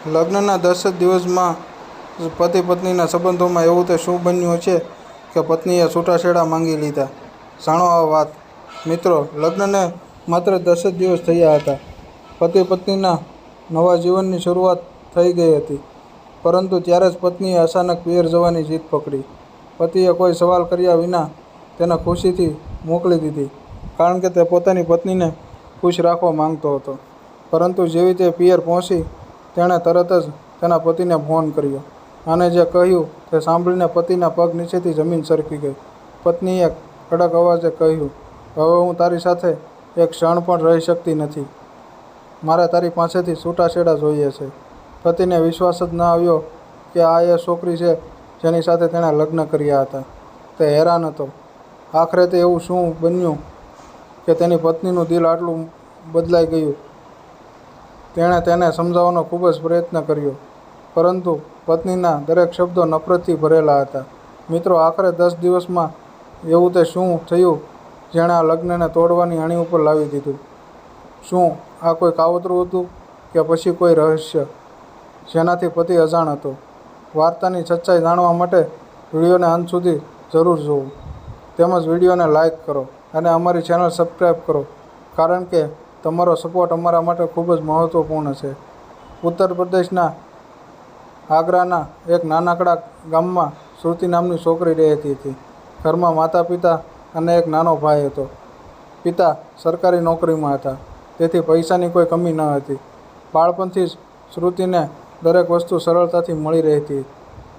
લગ્નના 10 જ દિવસમાં પતિ પત્નીના સંબંધોમાં એવું તે શું બન્યું છે કે પત્નીએ છૂટાછેડા માંગી લીધા? જાણો આ વાત. મિત્રો, લગ્નને માત્ર 10 જ દિવસ થયા હતા. પતિ પત્નીના નવા જીવનની શરૂઆત થઈ ગઈ હતી. પરંતુ ત્યારે જ પત્નીએ અચાનક પિયર જવાની જીદ પકડી. પતિએ કોઈ સવાલ કર્યા વિના તેને ખુશીથી મોકલી દીધી, કારણ કે તે પોતાની પત્નીને ખુશ રાખવા માંગતો હતો. પરંતુ જેવી તે પિયર પહોંચી, તેણે તરત જ તેના પતિને ફોન કર્યો અને જે કહ્યું તે સાંભળીને પતિના પગ નીચેથી જમીન સરકી ગઈ. પત્નીએ કડક અવાજે કહ્યું, "હવે હું તારી સાથે એક ક્ષણ પણ રહી શકતી નથી. મારે તારી પાસેથી છૂટાછેડા જોઈએ છે." પતિને વિશ્વાસ જ ન આવ્યો કે આ એ છોકરી છે જેની સાથે તેણે લગ્ન કર્યા હતા. તે હેરાન હતો. આખરે તે એવું શું બન્યું કે તેની પત્નીનું દિલ આટલું બદલાઈ ગયું? તેણે તેને સમજાવવાનો ખૂબ જ પ્રયત્ન કર્યો, પરંતુ પત્નીના દરેક શબ્દો નફરતથી ભરેલા હતા. મિત્રો, આખરે 10 દિવસમાં એવું તે શું થયું જેણે આ લગ્નને તોડવાની અણી ઉપર લાવી દીધું? શું આ કોઈ કાવતરું હતું કે પછી કોઈ રહસ્ય જેનાથી પતિ અજાણ હતો? વાર્તાની સચ્ચાઈ જાણવા માટે વિડીયોને અંત સુધી જરૂર જુઓ. તેમજ વિડીયોને લાઇક કરો અને અમારી ચેનલ સબસ્ક્રાઈબ કરો, કારણ કે તમારો સપોર્ટ અમારા માટે ખૂબ જ મહત્વપૂર્ણ છે. ઉત્તર પ્રદેશના આગ્રાના એક નાનકડા ગામમાં શ્રુતિ નામની છોકરી રહેતી હતી. ઘરમાં માતા પિતા અને એક નાનો ભાઈ હતો. પિતા સરકારી નોકરીમાં હતા, તેથી પૈસાની કોઈ કમી ન હતી. બાળપણથી જ શ્રુતિને દરેક વસ્તુ સરળતાથી મળી રહેતી,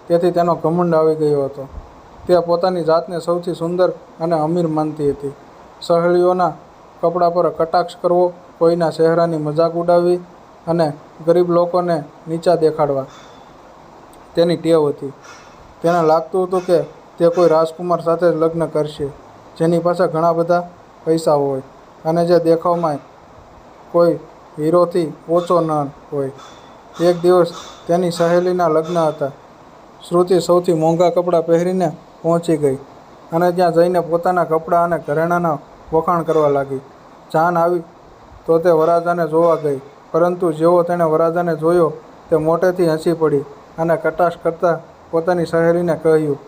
તેથી તેનો ઘમંડ આવી ગયો હતો. તે પોતાની જાતને સૌથી સુંદર અને અમીર માનતી હતી. સહેલીઓના કપડા પર કટાક્ષ કરવો, કોઈના ચહેરાની મજાક ઉડાવવી અને ગરીબ લોકોને નીચા દેખાડવા તેની ટેવ હતી. તેને લાગતું હતું કે તે કોઈ રાજકુમાર સાથે જ લગ્ન કરશે, જેની પાસે ઘણા બધા પૈસા હોય અને જે દેખાવમાં કોઈ હીરોથી ઓછો ન હોય. એક દિવસ તેની સહેલીના લગ્ન હતા. શ્રુતિ સૌથી મોંઘા કપડાં પહેરીને પહોંચી ગઈ અને ત્યાં જઈને પોતાના કપડાં અને ઘરેણાંના વખાણ કરવા લાગી. જાન આવી તો તે વરરાજાને જોવા ગઈ, પરંતુ જેવો તેણે વરરાજાને જોયો, તે મોટેથી હસી પડી અને કટાક્ષ કરતા પોતાની સહેલીને કહ્યું,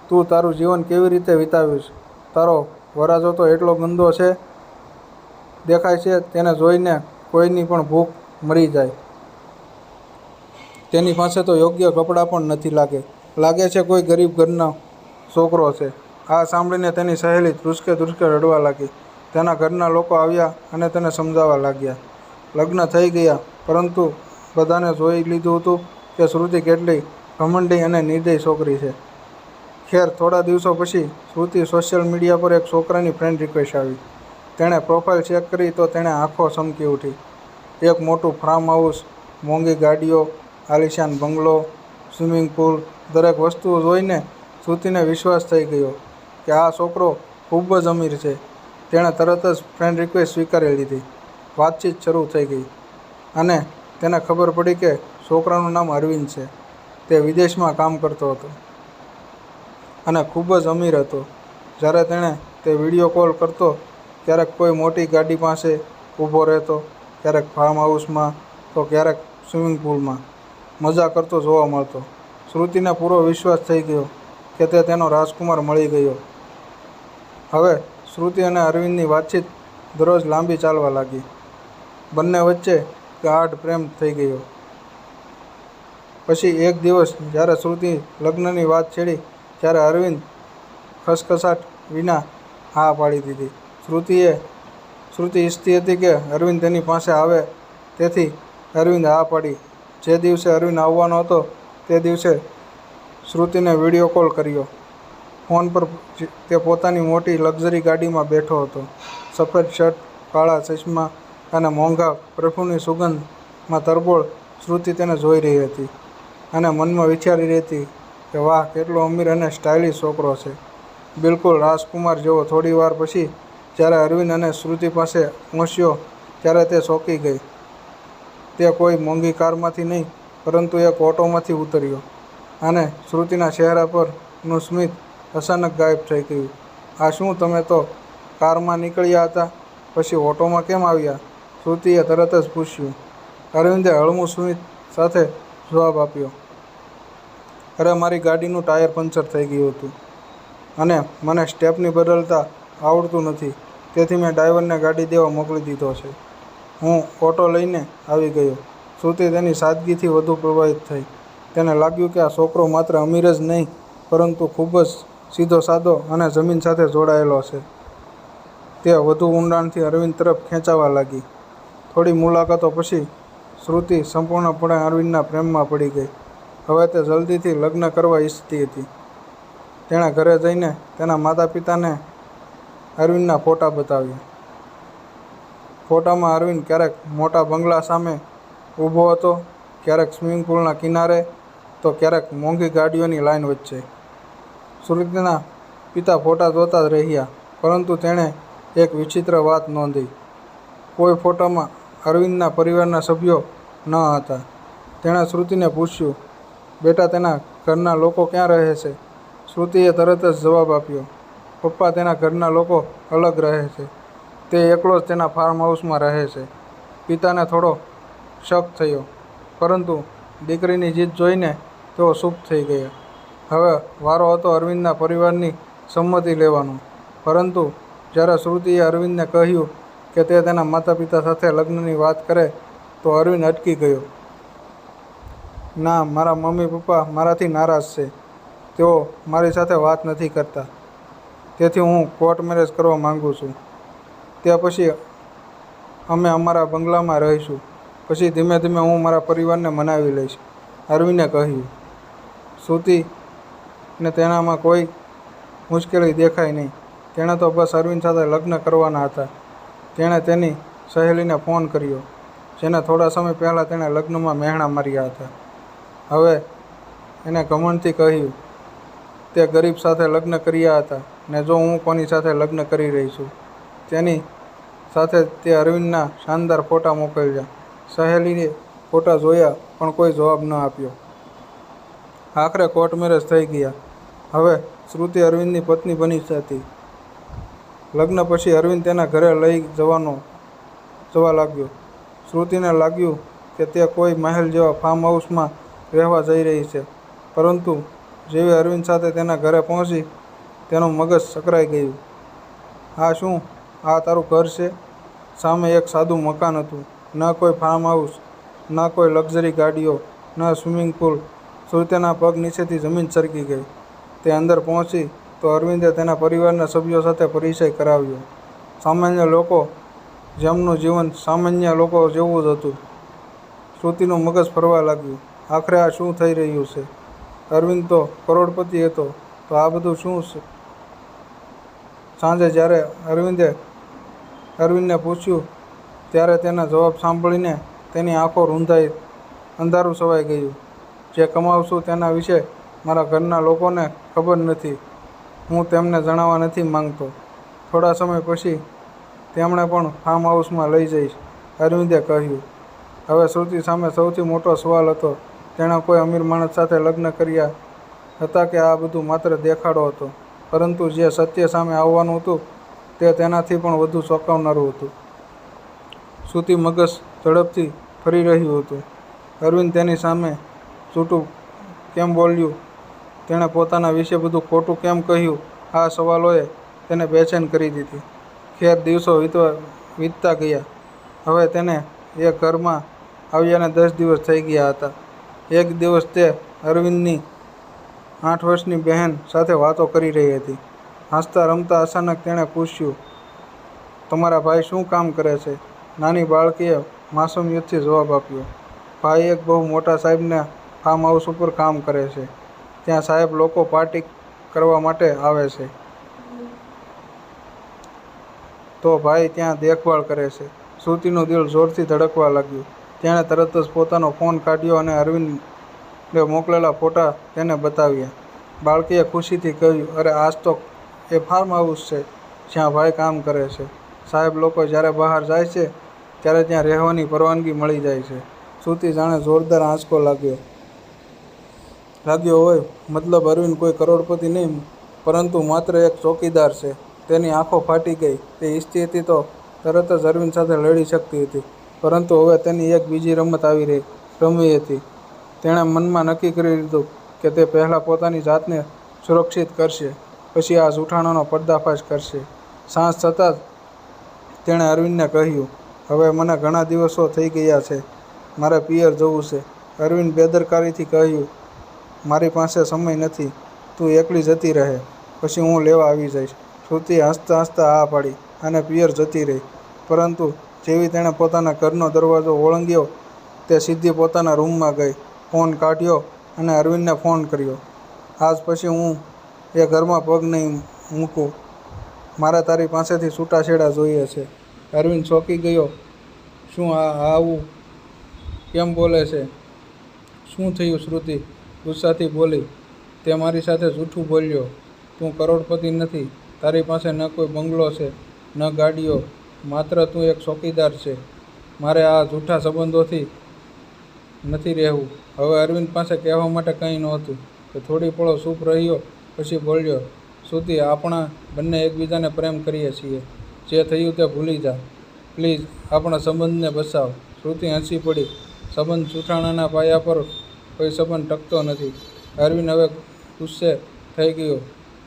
"તું તારું જીવન કેવી રીતે વિતાવીશ? તારો વરરાજો તો એટલો ગંદો છે દેખાય છે, તેને જોઈને કોઈની પણ ભૂખ મરી જાય. તેની પાસે તો યોગ્ય કપડાં પણ નથી. લાગે છે કોઈ ગરીબ ઘરનો છોકરો છે." આ સાંભળીને તેની સહેલી ધ્રુસકે ધ્રુસકે રડવા લાગી. તેના ઘરના લોકો આવ્યા અને તેને સમજાવવા લાગ્યા. લગ્ન થઈ ગયા, પરંતુ બધાને જોઈ લીધું હતું કે શ્રુતિ કેટલી ઘમંડી અને નિર્દયી છોકરી છે. ખેર, થોડા દિવસો પછી શ્રુતિ સોશિયલ મીડિયા પર એક છોકરાની ફ્રેન્ડ રિક્વેસ્ટ આવી. તેણે પ્રોફાઇલ ચેક કરી તો તેણે આંખો ચમકી ઉઠી. એક મોટું ફાર્મ હાઉસ, મોંઘી ગાડીઓ, આલિશાન બંગલો, સ્વિમિંગ પૂલ, દરેક વસ્તુ જોઈને શ્રુતિને વિશ્વાસ થઈ ગયો કે આ છોકરો ખૂબ જ અમીર છે. તેણે તરત જ ફ્રેન્ડ રિક્વેસ્ટ સ્વીકારી લીધી. વાતચીત શરૂ થઈ ગઈ અને તેને ખબર પડી કે છોકરાનું નામ અરવિંદ છે. તે વિદેશમાં કામ કરતો હતો અને ખૂબ જ અમીર હતો. જ્યારે તેણે તે વિડીયો કોલ કરતો, ક્યારેક કોઈ મોટી ગાડી પાસે ઊભો રહેતો, ક્યારેક ફાર્મ હાઉસમાં, તો ક્યારેક સ્વિમિંગ પૂલમાં મજા કરતો જોવા મળતો. શ્રુતિને પૂરો વિશ્વાસ થઈ ગયો કે તે તેનો રાજકુમાર મળી ગયો. હવે શ્રુતિ અને અરવિંદની વાતચીત દરરોજ લાંબી ચાલવા લાગી. બંને વચ્ચે ગાઢ પ્રેમ થઈ ગયો. પછી એક દિવસ જ્યારે શ્રુતિ લગ્નની વાત છેડી, ત્યારે અરવિંદ ખસખસાટ વિના હા પાડી દીધી. શ્રુતિ ઈચ્છતી હતી કે અરવિંદ તેની પાસે આવે, તેથી અરવિંદ હા પાડી. જે દિવસે અરવિંદ આવવાનો હતો તે દિવસે શ્રુતિને વિડીયો કોલ કર્યો. ફોન પર તે પોતાની મોટી લક્ઝરી ગાડીમાં બેઠો હતો. સફેદ શર્ટ, કાળા ચશ્મા અને મોંઘા પરફ્યુમની સુગંધમાં તરબોળ શ્રુતિ તેને જોઈ રહી હતી અને મનમાં વિચારી રહી હતી કે વાહ, કેટલો અમીર અને સ્ટાઇલિશ છોકરો છે, બિલકુલ રાજકુમાર જેવો. થોડી વાર પછી જ્યારે અરવિંદ અને શ્રુતિ પાસે પહોંચ્યો, ત્યારે તે ચોંકી ગઈ. તે કોઈ મોંઘી કારમાંથી નહીં, પરંતુ એક ઓટોમાંથી ઉતર્યો અને શ્રુતિના ચહેરા પરનું સ્મિત અચાનક ગાયબ થઈ ગયું. "આ શું, તમે તો કારમાં નીકળ્યા હતા, પછી ઓટોમાં કેમ આવ્યા?" શ્રુતિએ તરત જ પૂછ્યું. અરવિંદે હળવું સ્મિત સાથે જવાબ આપ્યો, અરે મારી ગાડીનું ટાયર પંચર થઈ ગયું હતું અને મને સ્ટેપની બદલતા આવડતું નથી, તેથી મેં ડ્રાઈવરને ગાડી દેવા મોકલી દીધો છે. હું ઓટો લઈને આવી ગયો. શ્રુતિ તેની સાદગીથી વધુ પ્રભાવિત થઈ. તેને લાગ્યું કે આ છોકરો માત્ર અમીર જ નહીં પરંતુ ખૂબ જ સીધો સાદો અને જમીન સાથે જોડાયેલો છે. તે વધુ ઊંડાણથી અરવિંદ તરફ ખેંચાવા લાગી. થોડી મુલાકાતો પછી શ્રુતિ સંપૂર્ણપણે અરવિંદના પ્રેમમાં પડી ગઈ. હવે તે જલ્દીથી લગ્ન કરવા ઈચ્છતી હતી. તેણે ઘરે જઈને તેના માતા પિતાને અરવિંદના ફોટા બતાવ્યા. ફોટામાં અરવિંદ ક્યારેક મોટા બંગલા સામે ઊભો હતો, ક્યારેક સ્વિમિંગ પુલના કિનારે તો ક્યારેક મોંઘી ગાડીઓની લાઇન વચ્ચે. શ્રુતિના પિતા ફોટા જોતા જ રહ્યા, પરંતુ તેણે એક વિચિત્ર વાત નોંધી. કોઈ ફોટામાં અરવિંદના પરિવારના સભ્યો ન હતા. તેણે શ્રુતિને પૂછ્યું, બેટા તેના ઘરના લોકો ક્યાં રહે છે? શ્રુતિએ તરત જ જવાબ આપ્યો, પપ્પા તેના ઘરના લોકો અલગ રહે છે. તે એકલો જ તેના ફાર્મ હાઉસમાં રહે છે. પિતાને થોડો શક થયો, પરંતુ દીકરીની જીદ જોઈને તેઓ ચૂપ થઈ ગયા. હવે વારો હતો અરવિંદના પરિવારની સંમતિ લેવાનો. પરંતુ જ્યારે શ્રુતિએ અરવિંદને કહ્યું કે તે તેના માતા પિતા સાથે લગ્નની વાત કરે તો અરવિંદ અટકી ગયો. ના, મારા મમ્મી પપ્પા મારાથી નારાજ છે. તેઓ મારી સાથે વાત નથી કરતા. તેથી હું કોર્ટ મેરેજ કરવા માંગુ છું. તે પછી અમે અમારા બંગલામાં રહીશું. પછી ધીમે ધીમે હું મારા પરિવારને મનાવી લઈશ, અરવિંદે કહ્યું. શ્રુતિને તેનામાં કોઈ મુશ્કેલી દેખાઈ નહીં. તેણે તો બસ અરવિંદ સાથે લગ્ન કરવાના હતા. તેણે તેની સહેલીને ફોન કર્યો, જેને થોડા સમય પહેલાં તેણે લગ્નમાં મહેણા માર્યા હતા. હવે એને ઘમંડથી કહ્યું, તે ગરીબ સાથે લગ્ન કર્યા હતા ને જો હું કોની સાથે લગ્ન કરી રહી છું. તેની સાથે તે અરવિંદના શાનદાર ફોટા મોકલ્યા. સહેલીએ ફોટા જોયા પણ કોઈ જવાબ ન આપ્યો. આખરે કોર્ટ મેરેજ થઈ ગયા. હવે શ્રુતિ અરવિંદની પત્ની બની હતી. લગ્ન પછી અરવિંદ તેના ઘરે લઈ જવા લાગ્યો. શ્રુતિને લાગ્યું કે તે કોઈ મહેલ જેવા ફાર્મ હાઉસમાં રહેવા જઈ રહી છે. પરંતુ જેવી અરવિંદ સાથે તેના ઘરે પહોંચી, તેનું મગજ સકરાઈ ગયું. આ શું? આ તારું ઘર છે? સામે એક સાદું મકાન હતું. ન કોઈ ફાર્મ હાઉસ, ન કોઈ લક્ઝરી ગાડીઓ, ન સ્વિમિંગ પુલ. શ્રુતિના પગ નીચેથી જમીન સરકી ગઈ. તે અંદર પહોંચી તો અરવિંદે તેના પરિવારના સભ્યો સાથે પરિચય કરાવ્યો. સામાન્ય લોકો જેમનું જીવન સામાન્ય લોકો જેવું જ હતું. શ્રુતિનું મગજ ફરવા લાગ્યું. આખરે આ શું થઈ રહ્યું છે? અરવિંદ તો કરોડપતિ હતો, તો આ બધું શું છે? સાંજે જ્યારે અરવિંદને પૂછ્યું ત્યારે તેના જવાબ સાંભળીને તેની આંખો રૂંધાઈ. અંધારું છવાઈ ગયું. જે કમાવું તેના વિશે મારા ઘરના લોકોને ખબર નથી. હું તેમને જણાવવા નથી માંગતો. થોડા સમય પછી તેમણે પણ ફાર્મ હાઉસમાં લઈ જઈશ, અરવિંદે કહ્યું. હવે શ્રુતિ સામે સૌથી મોટો સવાલ હતો, તેણે કોઈ અમીર માણસ સાથે લગ્ન કર્યા હતા કે આ બધું માત્ર દેખાડો હતો? પરંતુ જે સત્ય સામે આવવાનું હતું તે તેનાથી પણ વધુ ચોંકાવનારું હતું. શ્રુતિ મગજ ઝડપથી ફરી રહ્યું હતું. અરવિંદ તેની સામે જૂઠું કેમ બોલ્યું? તેણે પોતાના વિશે બધું ખોટું કેમ કહ્યું? આ સવાલોએ તેને બેચેન કરી દીધી. ખેર દિવસો વીતતા ગયા. હવે તેને એ ઘરમાં આવ્યાને 10 દિવસ થઈ ગયા હતા. એક દિવસ તે અરવિંદની 8 વર્ષની બહેન સાથે વાતો કરી રહી હતી. હસતા રમતા અચાનક તેણે પૂછ્યું, તમારા ભાઈ શું કામ કરે છે? નાની બાળકીએ માસૂમિયતથી જવાબ આપ્યો, ભાઈ એક બહુ મોટા સાહેબના ફાર્મ હાઉસ ઉપર કામ કરે છે. ત્યાં સાહેબ લોકો પાર્ટી કરવા માટે આવે છે. તો ભાઈ ત્યાં દેખભાળ કરે છે. શ્રુતિનું દિલ જોરથી ધડકવા લાગ્યું. તેણે તરત જ પોતાનો ફોન કાઢ્યો અને અરવિંદે મોકલેલા ફોટા તેને બતાવ્યા. બાળકીએ ખુશીથી કહ્યું, અરે આજ તો એ ફાર્મ હાઉસ છે જ્યાં ભાઈ કામ કરે છે. સાહેબ લોકો જ્યારે બહાર જાય છે ત્યારે ત્યાં રહેવાની પરવાનગી મળી જાય છે. શ્રુતિ જાણે જોરદાર આંચકો લાગ્યો હોય. મતલબ અરવિંદ કોઈ કરોડપતિ નહીં પરંતુ માત્ર એક ચોકીદાર છે. તેની આંખો ફાટી ગઈ. તે ઈચ્છતી હતી તો તરત જ અરવિંદ સાથે લડી શકતી હતી, પરંતુ હવે તેની એક બીજી રમત રમવી હતી. તેણે મનમાં નક્કી કરી લીધું કે તે પહેલાં પોતાની જાતને સુરક્ષિત કરશે, પછી આ જૂઠાણાનો પર્દાફાશ કરશે. સાંજ થતાં જ તેણે અરવિંદને કહ્યું, હવે મને ઘણા દિવસો થઈ ગયા છે, મારે પિયર જવું છે. અરવિંદ બેદરકારીથી કહ્યું, મારી પાસે સમય નથી, તું એકલી જતી રહે, પછી હું લેવા આવી જઈશ. શ્રુતિએ હસતાં હસતાં હા પાડી અને પિયર જતી રહી. પરંતુ જેવી તેણે પોતાના ઘરનો દરવાજો ઓળંગ્યો, તે સીધી પોતાના રૂમમાં ગઈ, ફોન કાઢ્યો અને અરવિંદને ફોન કર્યો. આજ પછી હું એ ઘરમાં પગ નહીં મૂકું, મારે તારી પાસેથી છૂટાછેડા જોઈએ છે. અરવિંદ ચોંકી ગયો. શું આવું કેમ બોલે છે? શું થયું? શ્રુતિ ગુસ્સાથી બોલી. તે મારી સાથે જૂઠું બોલ્યો. તું કરોડપતિ નથી, તારી પાસે ન કોઈ બંગલો છે, ન ગાડીઓ, માત્ર તું એક ચોકીદાર છે. મારે આ જૂઠા સંબંધોથી નથી રહેવું. હવે અરવિંદ પાસે કહેવા માટે કંઈ નહોતું. તે થોડી પળો ચૂપ રહ્યો, પછી બોલ્યો, શ્રુતિ, આપણા બંને એકબીજાને પ્રેમ કરીએ છીએ. જે થયું તે ભૂલી જા. પ્લીઝ, આપણા સંબંધને બચાવ. શ્રુતિ હસી પડી. સંબંધ જૂઠાણાના પાયા પર કોઈ સંબંધ ટકતો નથી. અરવિંદ હવે ગુસ્સે થઈ ગયો.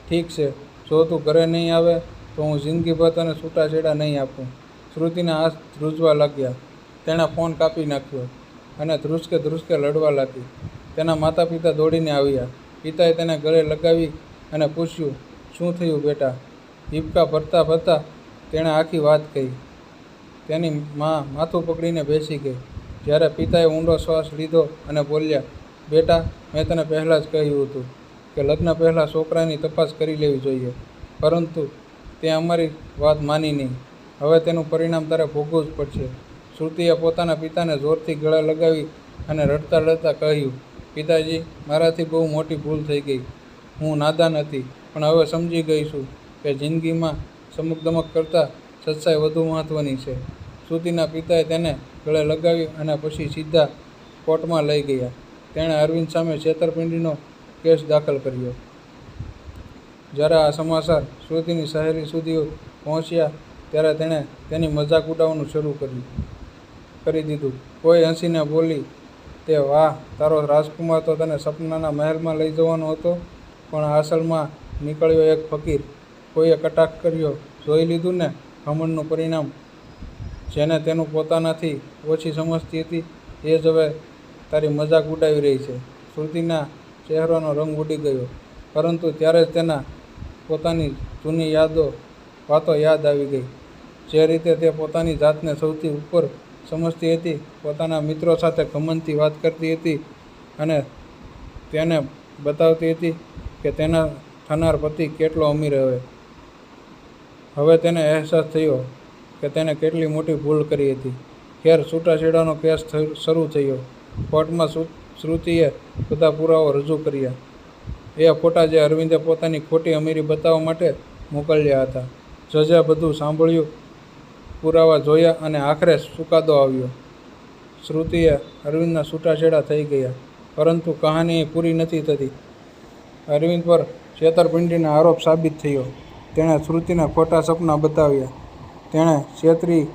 ઠીક છે, જો તું ઘરે નહીં આવે તો હું જિંદગીભર તને છૂટાછેડા નહીં આપું. શ્રુતિના હાથ ધ્રુજવા લાગ્યા. તેણે ફોન કાપી નાખ્યો અને ધ્રુસકે લડવા લાગી. તેના માતા પિતા દોડીને આવ્યા. પિતાએ તેને ગળે લગાવી અને પૂછ્યું, શું થયું બેટા? હિબકા ભરતા તેણે આખી વાત કહી. તેની મા માથું પકડીને બેસી ગઈ. જ્યારે પિતાએ ઊંડો શ્વાસ લીધો અને બોલ્યા, બેટા, મેં તને પહેલાં જ કહ્યું હતું કે લગ્ન પહેલાં છોકરાની તપાસ કરી લેવી જોઈએ, પરંતુ તે અમારી વાત માની નહીં. હવે તેનું પરિણામ તારે ભોગવવું જ પડશે. શ્રુતિએ પોતાના પિતાને જોરથી ગળે લગાવી અને રડતા કહ્યું, પિતાજી, મારાથી બહુ મોટી ભૂલ થઈ ગઈ. હું નાદાન હતી, પણ હવે સમજી ગઈ છું કે જિંદગીમાં ચમકદમક કરતાં સચ્ચાઈ વધુ મહત્ત્વની છે. શ્રુતિના પિતાએ તેને ગળે લગાવી અને પછી સીધા કોર્ટમાં લઈ ગયા. તેણે અરવિંદ સામે છેતરપિંડીનો કેસ દાખલ કર્યો. જ્યારે આ સમાચાર શ્રુતિની શહેરી સુધી પહોંચ્યા, ત્યારે તેણે તેની મજાક ઉડાવવાનું શરૂ કરી દીધું. કોઈ હસીને બોલી, તે વાહ, તારો રાજકુમાર તો તને સપનાના મહેલમાં લઈ જવાનો હતો, પણ અસલમાં નીકળ્યો એક ફકીર. કોઈએ કટાક્ષ કર્યો, જોઈ લીધું ને ઘમંડનું પરિણામ? જેને તેનું પોતાનાથી ઓછી સમજતી હતી, એ જ હવે તારી મજાક ઉડાવી રહી છે. શ્રુતિના ચહેરાનો રંગ ઉડી ગયો, પરંતુ ત્યારે જ તેના પોતાની જૂની વાતો યાદ આવી ગઈ. જે રીતે તે પોતાની જાતને સૌથી ઉપર સમજતી હતી, પોતાના મિત્રો સાથે ઘમંડથી વાત કરતી હતી અને તેને બતાવતી હતી કે તેના થનાર પતિ કેટલો અમીર હવે તેને અહેસાસ થયો કે તેને કેટલી મોટી ભૂલ કરી હતી. ખેર, છૂટાછેડાનો કેસ શરૂ થયો. કોર્ટમાં શ્રુતિએ બધા પુરાવો રજૂ કર્યા. એ ફોટા જે અરવિંદે પોતાની ખોટી અમીરી બતાવવા માટે મોકલ્યા હતા. જજે બધું સાંભળ્યું, પુરાવા જોયા અને આખરે ચુકાદો આવ્યો. શ્રુતિએ અરવિંદના છૂટાછેડા થઈ ગયા, પરંતુ કહાની પૂરી નથી થતી. અરવિંદ પર છેતરપિંડીનો આરોપ સાબિત થયો. તેણે શ્રુતિને ખોટા સપના બતાવ્યા. તેણે છેતરી,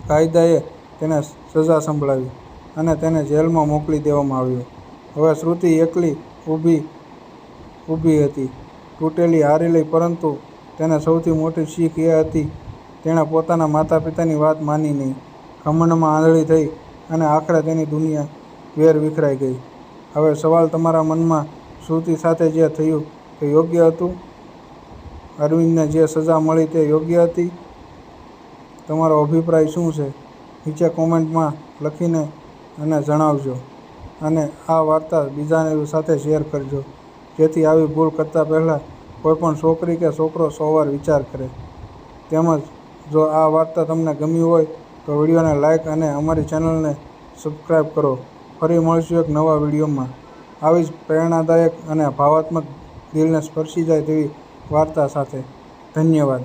કાયદાએ તેને સજા સંભળાવી અને તેને જેલમાં મોકલી દેવામાં આવ્યો. હવે શ્રુતિ એકલી ઊભી હતી, તૂટેલી, હારેલી, પરંતુ તેને સૌથી મોટી શીખ એ હતી, તેણે પોતાના માતા પિતાની વાત માની નહીં. ઘમંડમાં આંધળી થઈ અને આખરે તેની દુનિયા વેર વિખરાઈ ગઈ. હવે સવાલ તમારા મનમાં, શ્રુતિ સાથે જે થયું તે યોગ્ય હતું? અરવિંદને જે સજા મળી તે યોગ્ય હતી? તમારો અભિપ્રાય શું છે? નીચે કોમેન્ટમાં લખીને અને જણાવજો. અને આ વાર્તા બીજાની સાથે શેર કરજો, જેથી આવી ભૂલ કરતાં પહેલાં કોઈપણ છોકરી કે છોકરો 100 વાર વિચાર કરે. તેમજ જો આ વાર્તા તમને ગમી હોય તો વિડીયોને લાઇક અને અમારી ચેનલને સબસ્ક્રાઈબ કરો. ફરી મળીશું એક નવા વિડીયોમાં આવી જ પ્રેરણાદાયક અને ભાવાત્મક, દિલને સ્પર્શી જાય તેવી વાર્તા સાથે. ધન્યવાદ.